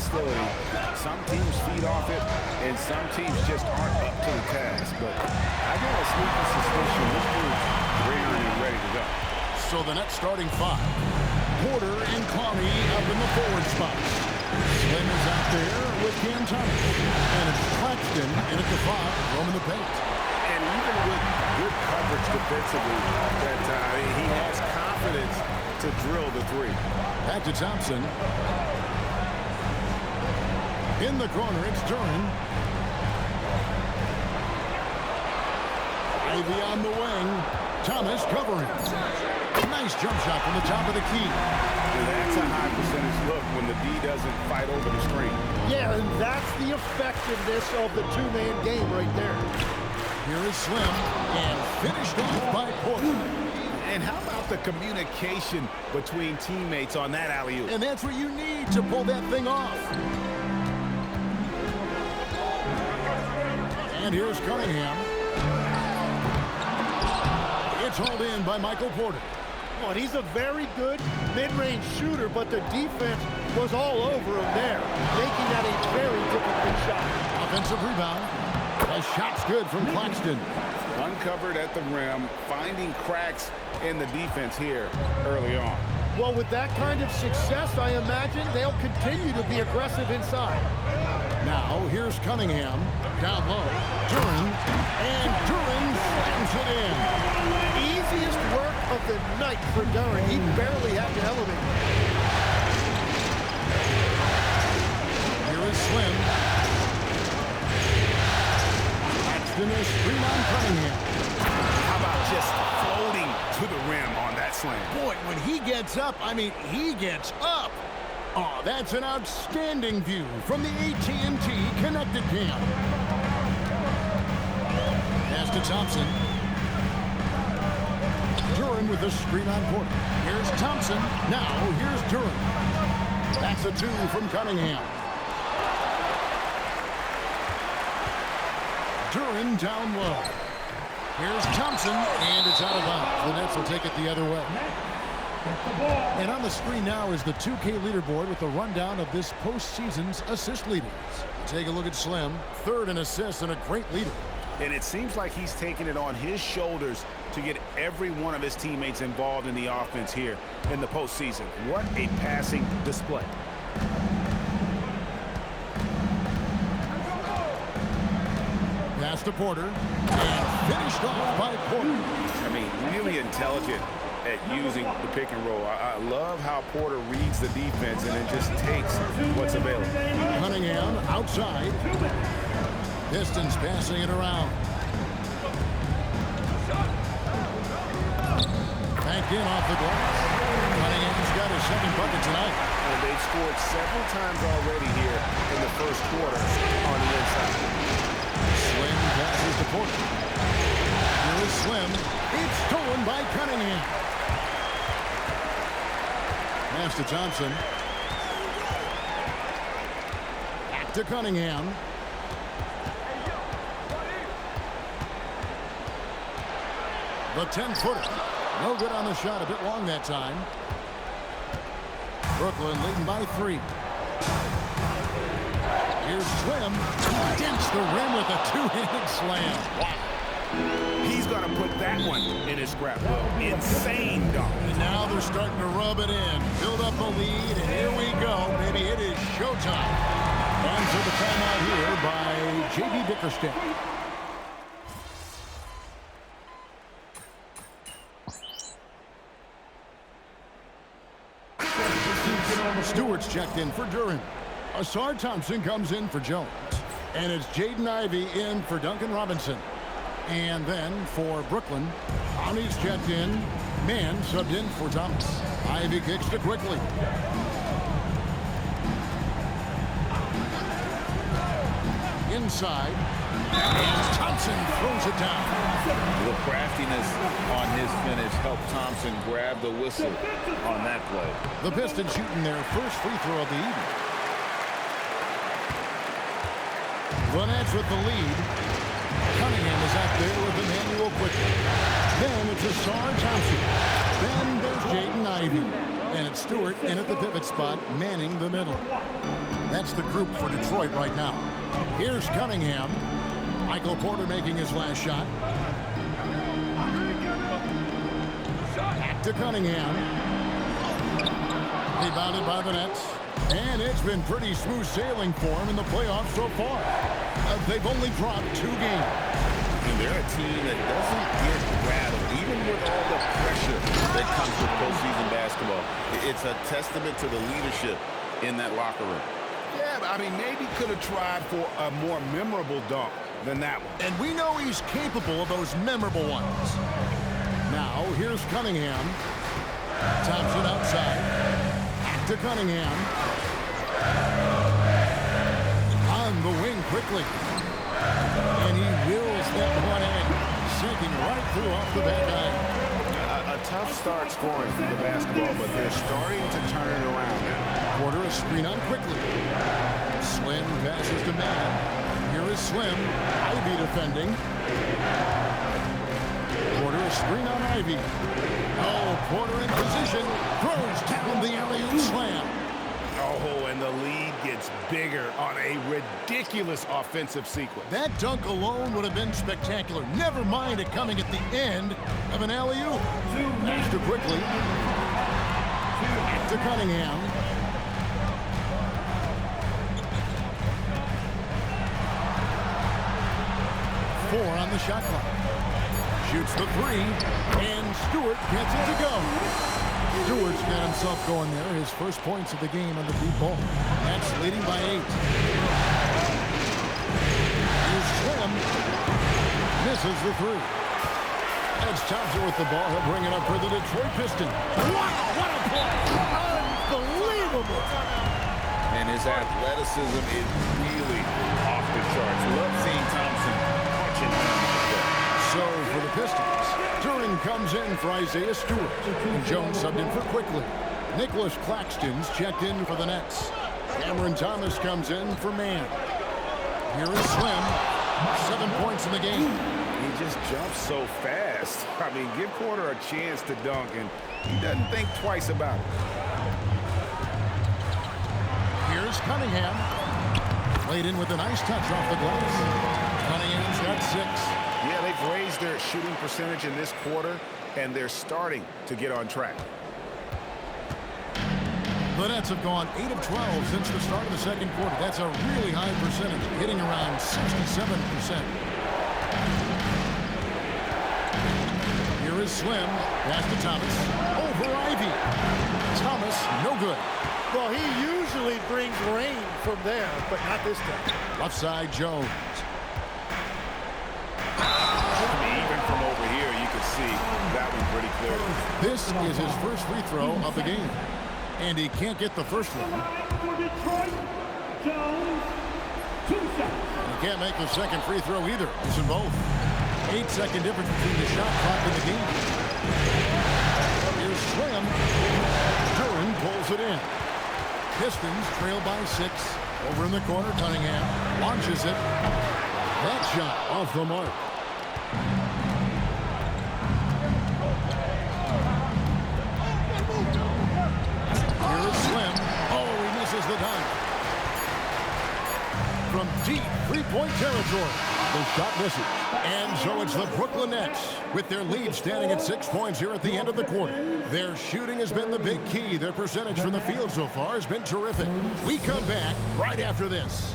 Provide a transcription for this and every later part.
hostility. Some teams feed off it, and some teams just aren't up to the task. But I got a sneaky suspicion this group's rearing and ready to go. So the next starting five. Porter and Clowney up in the forward spots. Slim is out there with Cam Thomas. And it's Claxton in at the 5, roaming the paint. And even with good coverage defensively, he has confidence to drill the 3. Back to Thompson. In the corner, it's Duren. Ivy on the wing. Thomas covering. Nice jump shot from the top of the key. And that's a high percentage look when the D doesn't fight over the screen. Yeah, and that's the effectiveness of the two-man game right there. Here is Slim, and finished off by Porter. And how about the communication between teammates on that alley-oop? And that's what you need to pull that thing off. And here's Cunningham. It's hauled in by Michael Porter. Oh, he's a very good mid-range shooter, but the defense was all over him there, making that a very difficult shot. Offensive rebound. The shot's good from Claxton. Uncovered at the rim, finding cracks in the defense here early on. Well, with that kind of success, I imagine they'll continue to be aggressive inside. Now, here's Cunningham. Down low. Duren. And Duren slams it in. Easiest work of the night for Duren. He barely had to elevate. Here is Slim. Claxton is screen on Cunningham. How about just floating to the rim on that slam? Boy, when he gets up, I mean, he gets up. Oh, that's an outstanding view from the AT&T Connected Cam. Pass to Thompson. Duren with the screen on Porter. Here's Thompson. Now, here's Duren. That's a 2 from Cunningham. Duren down low. Here's Thompson, and it's out of bounds. The Nets will take it the other way. And on the screen now is the 2K leaderboard with the rundown of this postseason's assist leaders. Take a look at Slim, 3rd in assists and a great leader. And it seems like he's taking it on his shoulders to get every one of his teammates involved in the offense here in the postseason. What a passing display. Pass to Porter, and finished off by Porter. I mean, really intelligent at using the pick and roll. I love how Porter reads the defense and then just takes what's available. Cunningham outside. Pistons passing it around. Banked in off the glass. Cunningham's got his 2nd bucket tonight. And they've scored several times already here in the first quarter on the inside. Slim passes to Porter. Here is Slim. It's stolen by Cunningham. Pass to Thompson. Back to Cunningham. The 10-footer. No good on the shot. A bit long that time. Brooklyn leading by 3. Here's Slim. Against the rim with a 2-handed slam. Wow. He's going to put that one in his scrapbook. Insane dunk. And now they're starting to rub it in. Build up a lead, and here we go. Maybe it is showtime. And so the timeout here by J.B. Bickerstaff. Stewart's checked in for Duren. Asar Thompson comes in for Jones. And it's Jaden Ivey in for Duncan Robinson. And then for Brooklyn, Ani's checked in. Mann subbed in for Thomas. Ivey kicks to Quickly. Inside. And Thompson throws it down. The craftiness on his finish helped Thompson grab the whistle on that play. The Pistons shooting their first free throw of the evening. The Nets with the lead. Cunningham is out there with Emmanuel Quickly. Then it's Asar Thompson. Then there's Jaden Ivey. And it's Stewart in at the pivot spot, manning the middle. That's the group for Detroit right now. Here's Cunningham. Michael Porter making his last shot. Back to Cunningham. Rebounded by the Nets. And it's been pretty smooth sailing for him in the playoffs so far. They've only dropped 2 games. And they're a team that doesn't get rattled, even with all the pressure that comes with postseason basketball. It's a testament to the leadership in that locker room. Yeah, but I mean, maybe could have tried for a more memorable dunk than that one. And we know he's capable of those memorable ones. Now, here's Cunningham. Thompson outside. Back to Cunningham. On the wing quickly. And he wills that one in. Sinking right through off the back iron. A tough start scoring through the basketball, but they're starting to turn it around now. Porter a screen on quickly. Slim passes to Mann. Here is Slim. Ivy defending. Porter a screen on Ivy. Oh, Porter in position. Throws down the alley-oop slam. Oh, and the lead gets bigger on a ridiculous offensive sequence. That dunk alone would have been spectacular. Never mind it coming at the end of an alley-oop. Pass to quickly. Back to Cunningham. Four on the shot clock. Shoots the 3, and Stewart gets it to go. Stewart's got himself going there. His first points of the game on the deep ball. That's leading by 8. Here's Slim. Misses the 3. That's Thompson with the ball. He'll bring it up for the Detroit Pistons. Wow, what a play! Unbelievable! And his athleticism is really off the charts. Love seeing Thompson punching. So for the Pistons, Turing comes in for Isaiah Stewart. And Jones subbed in for Quickly. Nicholas Claxton's checked in for the Nets. Cameron Thomas comes in for Mann. Here is Slim. 7 points in the game. He just jumps so fast. I mean, give Porter a chance to dunk, and he doesn't think twice about it. Here's Cunningham. Played in with a nice touch off the glass. Cunningham's got 6. Yeah, they've raised their shooting percentage in this quarter, and they're starting to get on track. The Nets have gone 8 of 12 since the start of the second quarter. That's a really high percentage, hitting around 67%. Here is Slim. Pass to Thomas. Over Ivy. Thomas, no good. Well, he usually brings rain from there, but not this time. Left side, Jones. Even from over here, you can see that one pretty clearly. This is his first free throw of the game. And he can't get the first one. He can't make the second free throw either. Missing both. 8-second difference between the shot clock and the game. Here's Slim. Turing pulls it in. Pistons trail by 6. Over in the corner, Cunningham launches it. That shot off the mark. Here is Slim. Oh, he misses the dunk. From deep three-point territory, the shot misses. And so it's the Brooklyn Nets with their lead standing at 6 points here at the end of the quarter. Their shooting has been the big key. Their percentage from the field so far has been terrific. We come back right after this.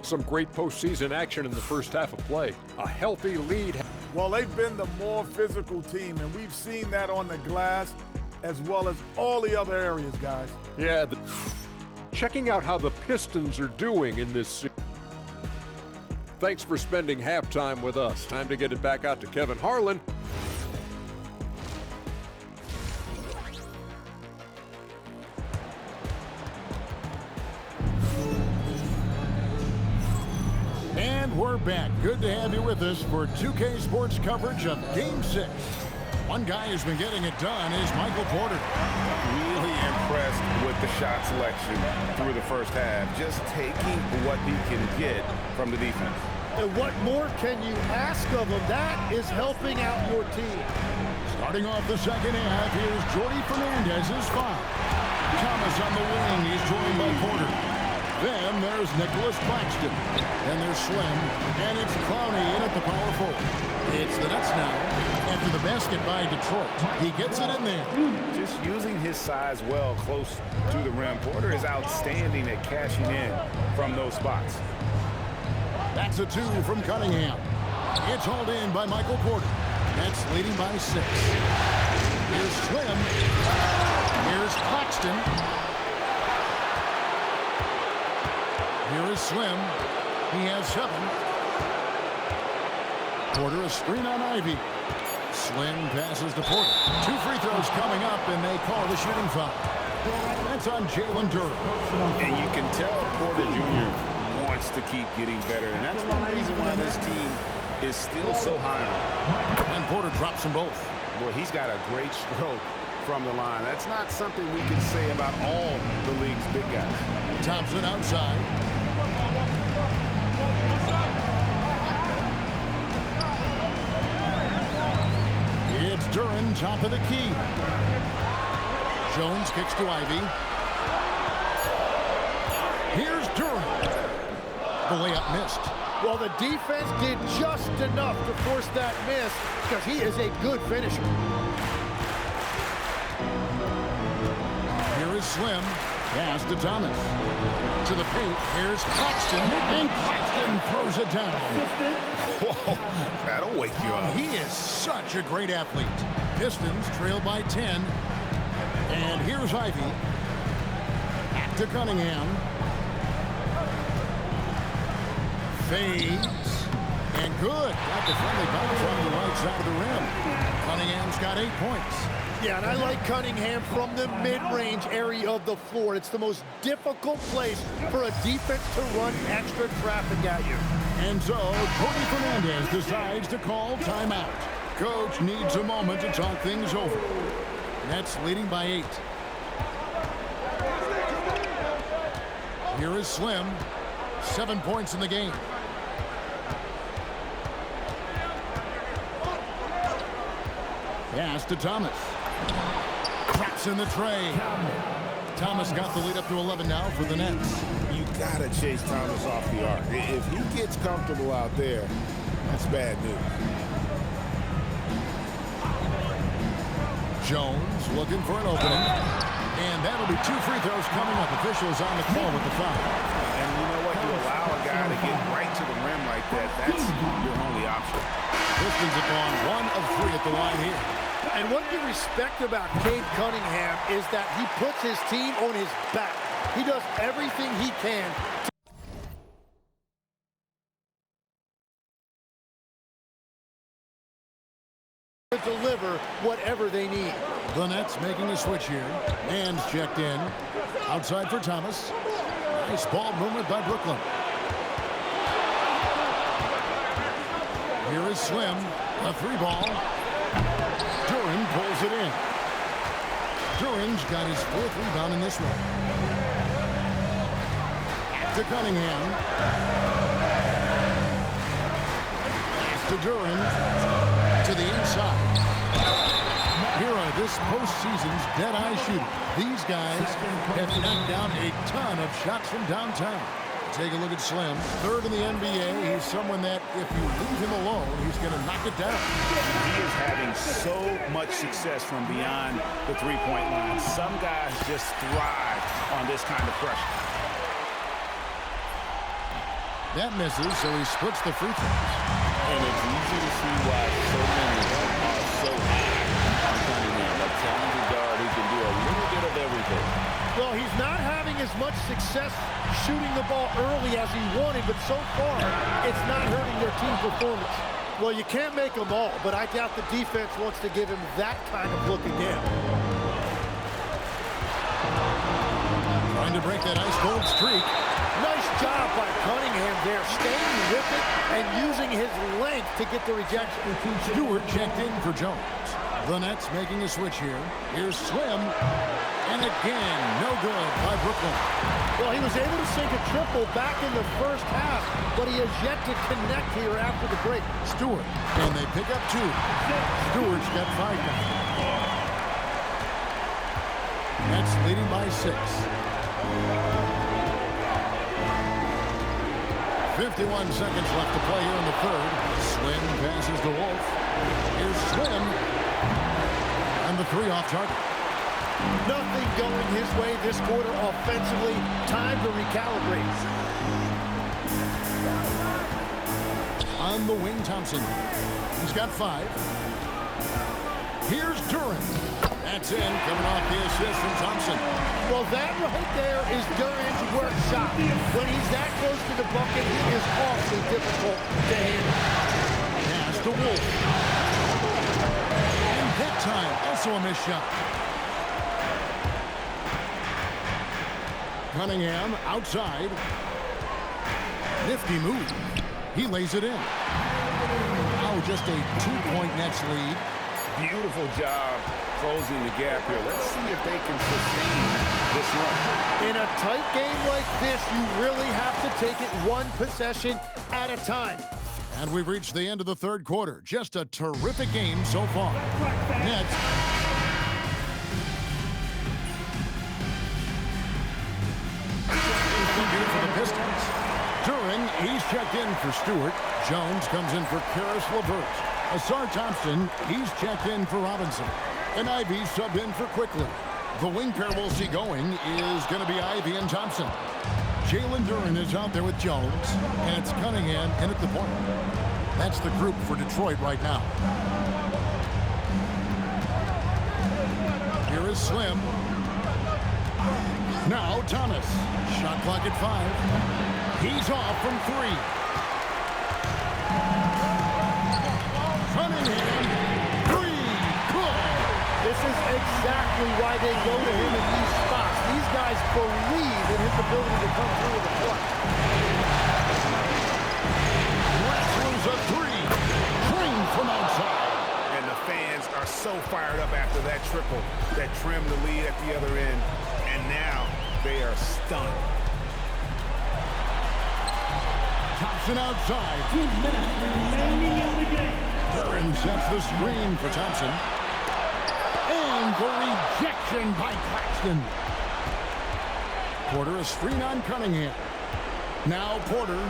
Some great postseason action in the first half of play. A healthy lead. Well, they've been the more physical team, and we've seen that on the glass as well as all the other areas, guys. Yeah, checking out how the Pistons are doing in this series. Thanks for spending halftime with us. Time to get it back out to Kevin Harlan. And we're back. Good to have you with us for 2K Sports coverage of Game 6. One guy who's been getting it done is Michael Porter. Really impressed with the shot selection through the first half. Just taking what he can get from the defense. And what more can you ask of him? That is helping out your team. Starting off the second half, here's Jordi Fernandez's foul. Thomas on the wing. He's joined by Porter. Then there's Nicholas Claxton. Then there's Slim. And it's Clowney in at the power forward. It's the Nets now. After the basket by Detroit. He gets it in there. Just using his size well close to the rim. Porter is outstanding at cashing in from those spots. That's a 2 from Cunningham. It's hauled in by Michael Porter. Nets leading by 6. Here's Slim. Here's Claxton. Here is Slim. He has 7. Porter a screen on Ivy. Slim passes to Porter. 2 free throws coming up, and they call the shooting foul. That's on Jalen Durham. And you can tell Porter Jr. wants to keep getting better, and that's one reason why this team is still so high on. And Porter drops them both. Boy, he's got a great stroke from the line. That's not something we can say about all the league's big guys. Thompson outside. It's Duren, top of the key. Jones kicks to Ivy. Here's Duren. The layup missed. Well, the defense did just enough to force that miss because he is a good finisher. Here is Slim. Pass to Thomas. To the paint. Here's Claxton. And Claxton throws it down. Whoa, that'll wake you up. He is such a great athlete. Pistons trail by 10. And here's Ivy. Back to Cunningham. Fades. And good. Got the friendly bounce on the right side of the rim. Cunningham's got 8 points. Yeah, and I like Cunningham from the mid-range area of the floor. It's the most difficult place for a defense to run extra traffic at you. And so, Jordi Fernandez decides to call timeout. Coach needs a moment to talk things over. Nets leading by 8. Here is Slim. 7 points in the game. Pass to Thomas. Drops in the tray. Thomas got the lead up to 11 now for the Nets. You gotta chase Thomas off the arc. If he gets comfortable out there, that's bad news. Jones looking for an opening. And that'll be 2 free throws coming up. Officials on the call with the foul. And you know what? You allow a guy to get right to the rim like that. That's your only option. Pistons have gone 1 of 3 at the line here. And what you respect about Cade Cunningham is that he puts his team on his back. He does everything he can to deliver whatever they need. The Nets making a switch here. Hands checked in. Outside for Thomas. Nice ball movement by Brooklyn. Here is Slim. A 3-ball. Duren pulls it in. Duren's got his 4th rebound in this one. To Cunningham. Pass to Duren. To the inside. Here are this postseason's dead-eye shooters. These guys have knocked down a ton of shots from downtown. Take a look at Slim. 3rd in the NBA. He's someone that, if you leave him alone, he's going to knock it down. He is having so much success from beyond the three-point line. Some guys just thrive on this kind of pressure. That misses, so he splits the free throws. And it's easy to see why so many of them are so high on Cunningham. A talented guard who can do a little bit of everything. Well, he's not having as much success shooting the ball early as he wanted, but so far, it's not hurting their team performance. Well, you can't make them all, but I doubt the defense wants to give him that kind of look again. Trying to break that ice-cold streak. Nice job by Cunningham there, staying with it and using his length to get the rejection. Stewart checked in for Jones. The Nets making a switch here. Here's Slim. And again, no good by Brooklyn. Well, he was able to sink a triple back in the first half, but he has yet to connect here after the break. Stewart. And they pick up 2. Stewart's got 5 now. Nets leading by 6. 51 seconds left to play here in the third. Slim passes to Wolf. Here's Slim. And the 3 off target. Nothing going his way this quarter offensively. Time to recalibrate. On the wing, Thompson. He's got 5. Here's Duren. That's in, coming off the assist from Thompson. Well, that right there is Duren's work shot. When he's that close to the bucket, he is awfully difficult to handle. Pass to Wolf. And that time, also a missed shot. Cunningham outside. Nifty move. He lays it in. Now just a 2-point Nets lead. Beautiful job closing the gap here. Let's see if they can sustain this run. In a tight game like this, you really have to take it one possession at a time. And we've reached the end of the third quarter. Just a terrific game so far. Nets. For the Pistons. Duren, he's checked in for Stewart. Jones comes in for Karis LeVert. Asar Thompson, he's checked in for Robinson. And Ivy subbed in for Quickly. The wing pair we'll see going is going to be Ivy and Thompson. Jalen Duren is out there with Jones, and it's Cunningham in at the point. That's the group for Detroit right now. Here is Slim. Now Thomas. Shot clock at 5. He's off from 3. Cunningham. 3. Good. This is exactly why they go to him in these spots. These guys believe in his ability to come through with a clutch. Wrestlers a 3. Trim from outside. And the fans are so fired up after that triple that trimmed the lead at the other end. And now they are stunned. Thompson outside. 2 minutes remaining in the game. Duren sets the screen for Thompson. And the rejection by Claxton. Porter a screen on Cunningham. Now Porter.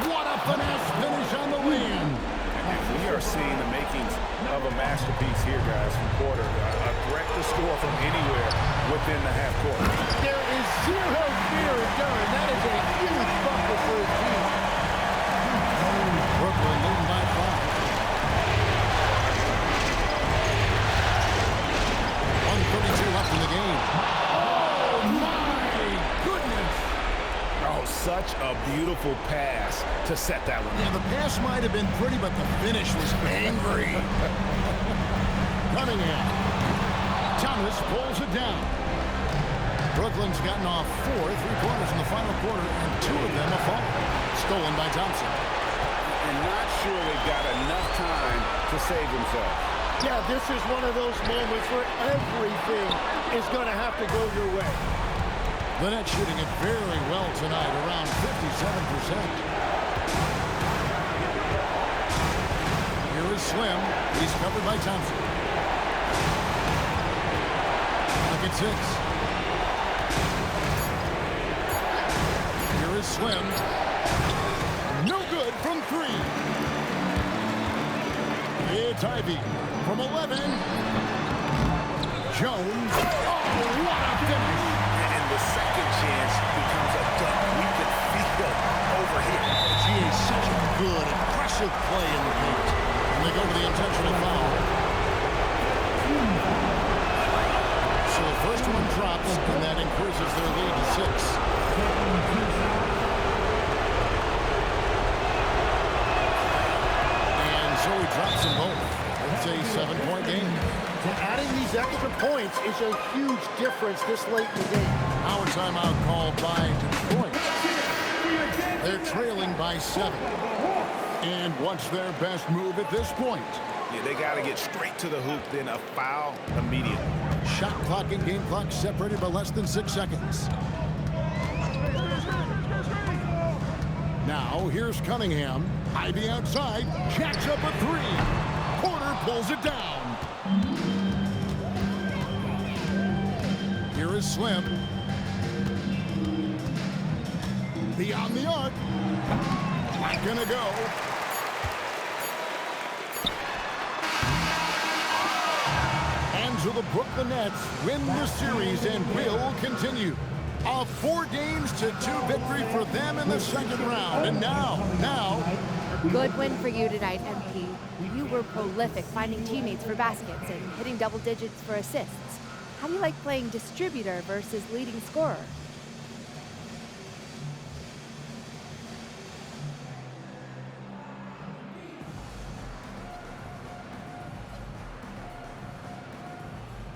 What a finesse finish on the win. And we are seeing the makings of a masterpiece here, guys, from Porter. A threat to score from anywhere within the half court. There is zero fear in Duren. That is a huge buckle for his team. Brooklyn leading by 5. 1:32 left in the game. Oh, my goodness. Oh, such a beautiful pass to set that one. Yeah, the pass might have been pretty, but the finish was angry. Cunningham. Thomas pulls it down. Brooklyn's gotten off 4 3-pointers in the final quarter, and 2 of them are fallen. Stolen by Thompson. And not sure they've got enough time to save themselves. Yeah, this is one of those moments where everything is going to have to go your way. The Nets shooting it very well tonight, around 57%. Here is Slim. He's covered by Thompson. Look at 6. Here is Slim. No good from 3. It's Ivy from 11. Jones. Oh, what a finish. And the second chance becomes a dunk. We can feel over here. He is such a good, aggressive play in the paint. And they go to the intentional foul. So the first one drops, and that increases their lead to 6. And so he drops them both. It's a 7-point game. Adding these extra points is a huge difference this late in the game. Now a timeout called by Detroit. They're trailing by 7. And what's their best move at this point? Yeah, they got to get straight to the hoop, then a foul immediately. Shot clock and game clock separated by less than 6 seconds. Now, here's Cunningham. Ivy outside. Jacks up a 3. Porter pulls it down. Here is Slim. Beyond the arc. Not gonna go. And so the Brooklyn Nets win the series and will continue. A 4-2 victory for them in the second round. And now. Good win for you tonight, MP. You were prolific finding teammates for baskets and hitting double digits for assists. How do you like playing distributor versus leading scorer?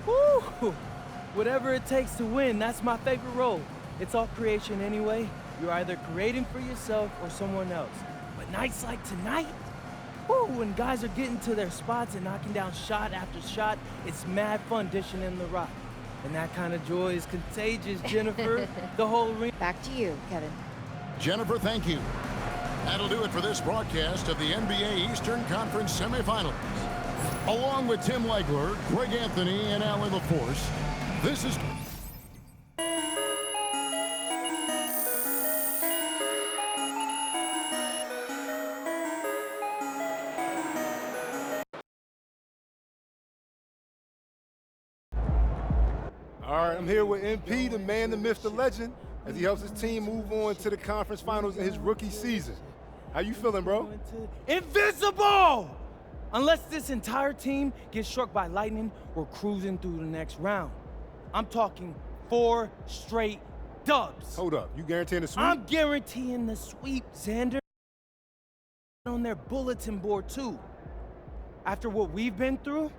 Woo! Whatever it takes to win, that's my favorite role. It's all creation anyway. You're either creating for yourself or someone else. But nights like tonight, woo, when guys are getting to their spots and knocking down shot after shot, it's mad fun dishing in the rock. And that kind of joy is contagious, Jennifer. The whole ring. Back to you, Kevin. Jennifer, thank you. That'll do it for this broadcast of the NBA Eastern Conference semifinals. Along with Tim Legler, Greg Anthony, and Allie LaForce, this is... All right, I'm here with MP, the man, the myth, the legend, as he helps his team move on to the conference finals in his rookie season. How you feeling, bro? Invincible! Unless this entire team gets struck by lightning, we're cruising through the next round. I'm talking 4 straight dubs. Hold up, you guaranteeing the sweep? I'm guaranteeing the sweep, Xander. On their bulletin board, too. After what we've been through,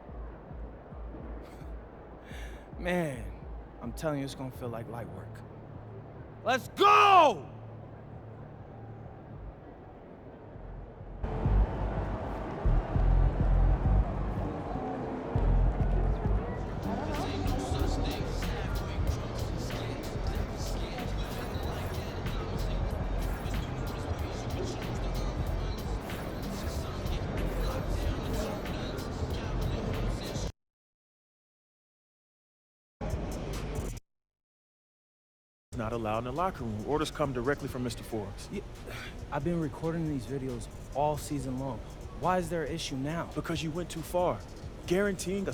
man, I'm telling you, it's gonna feel like light work. Let's go! Not allowed in the locker room. Orders come directly from Mr. Forbes. Yeah, I've been recording these videos all season long. Why is there an issue now? Because you went too far. Guaranteeing a